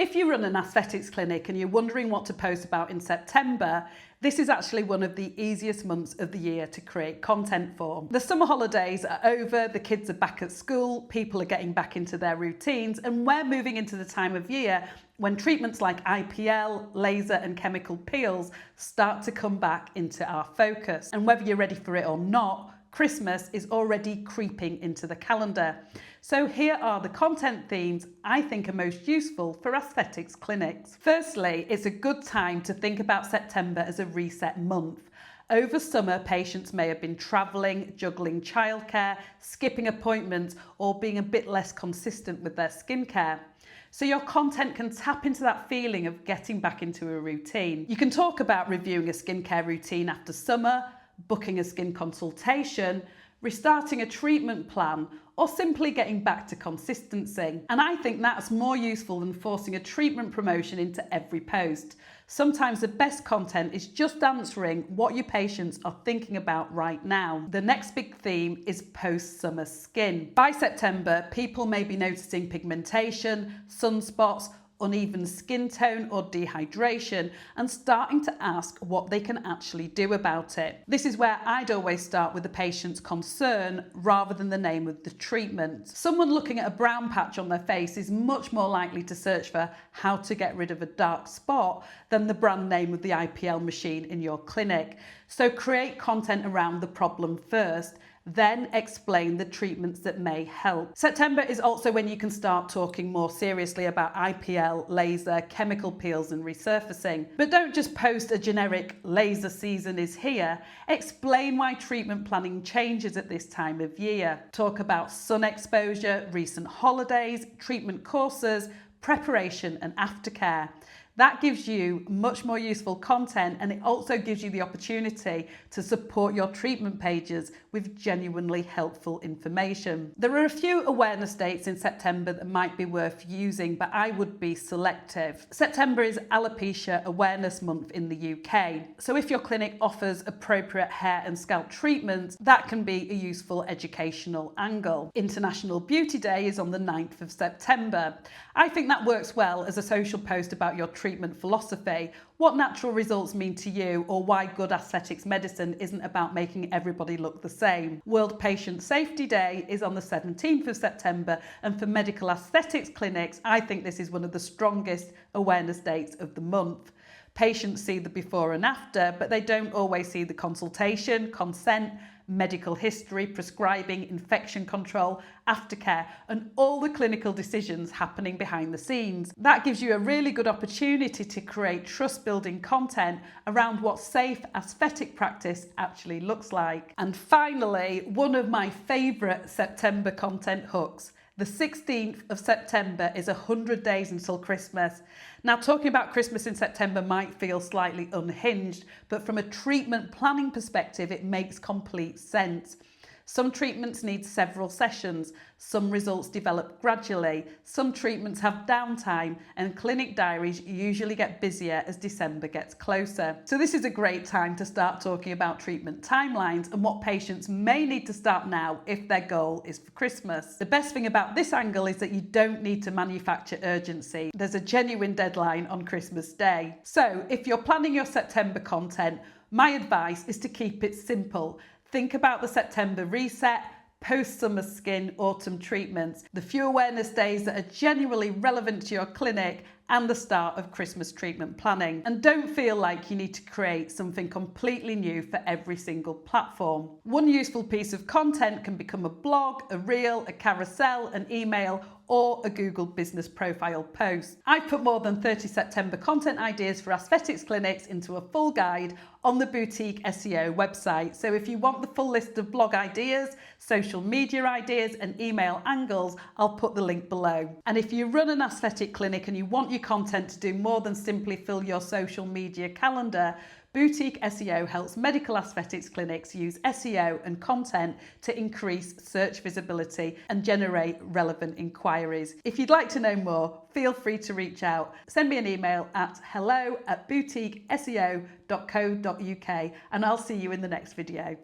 if you run an aesthetics clinic and you're wondering what to post about in September, this is actually one of the easiest months of the year to create content for. The summer holidays are over, the kids are back at school, people are getting back into their routines, and we're moving into the time of year when treatments like IPL, laser and chemical peels start to come back into our focus. And whether you're ready for it or not, Christmas is already creeping into the calendar. So here are the content themes I think are most useful for aesthetics clinics. Firstly, it's a good time to think about September as a reset month. Over summer, patients may have been travelling, juggling childcare, skipping appointments, or being a bit less consistent with their skincare. So your content can tap into that feeling of getting back into a routine. You can talk about reviewing a skincare routine after summer, booking a skin consultation, restarting a treatment plan, or simply getting back to consistency. And I think that's more useful than forcing a treatment promotion into every post. Sometimes the best content is just answering what your patients are thinking about right now. The next big theme is post-summer skin. By September, people may be noticing pigmentation, sunspots, uneven skin tone or dehydration, and starting to ask what they can actually do about it. This is where I'd always start with the patient's concern rather than the name of the treatment. Someone looking at a brown patch on their face is much more likely to search for how to get rid of a dark spot than the brand name of the IPL machine in your clinic. So create content around the problem first, then explain the treatments that may help. September is also when you can start talking more seriously about IPL, laser, chemical peels and resurfacing. But don't just post a generic laser season is here. Explain why treatment planning changes at this time of year. Talk about sun exposure, recent holidays, treatment courses, preparation and aftercare. That gives you much more useful content, and it also gives you the opportunity to support your treatment pages with genuinely helpful information. There are a few awareness dates in September that might be worth using, but I would be selective. September is Alopecia Awareness Month in the UK, so if your clinic offers appropriate hair and scalp treatments, that can be a useful educational angle. International Beauty Day is on the 9th of September. I think that works well as a social post about your treatment philosophy, what natural results mean to you, or why good aesthetics medicine isn't about making everybody look the same. World Patient Safety Day is on the 17th of September, and for medical aesthetics clinics, I think this is one of the strongest awareness dates of the month. Patients see the before and after, but they don't always see the consultation, consent, medical history, prescribing, infection control, aftercare, and all the clinical decisions happening behind the scenes. That gives you a really good opportunity to create trust-building content around what safe aesthetic practice actually looks like. And finally, one of my favourite September content hooks. The 16th of September is 100 days until Christmas. Now, talking about Christmas in September might feel slightly unhinged, but from a treatment planning perspective, it makes complete sense. Some treatments need several sessions, some results develop gradually, some treatments have downtime, and clinic diaries usually get busier as December gets closer. So this is a great time to start talking about treatment timelines and what patients may need to start now if their goal is for Christmas. The best thing about this angle is that you don't need to manufacture urgency. There's a genuine deadline on Christmas Day. So if you're planning your September content, my advice is to keep it simple. Think about the September reset, post-summer skin, autumn treatments, the few awareness days that are genuinely relevant to your clinic, and the start of Christmas treatment planning. And don't feel like you need to create something completely new for every single platform. One useful piece of content can become a blog, a reel, a carousel, an email, or a Google business profile post. I've put more than 30 September content ideas for aesthetics clinics into a full guide on the Boutique SEO website. So if you want the full list of blog ideas, social media ideas, and email angles, I'll put the link below. And if you run an aesthetic clinic and you want your content to do more than simply fill your social media calendar, Boutique SEO helps medical aesthetics clinics use SEO and content to increase search visibility and generate relevant inquiries. If you'd like to know more, feel free to reach out. Send me an email at hello@boutiqueseo.co.uk and I'll see you in the next video.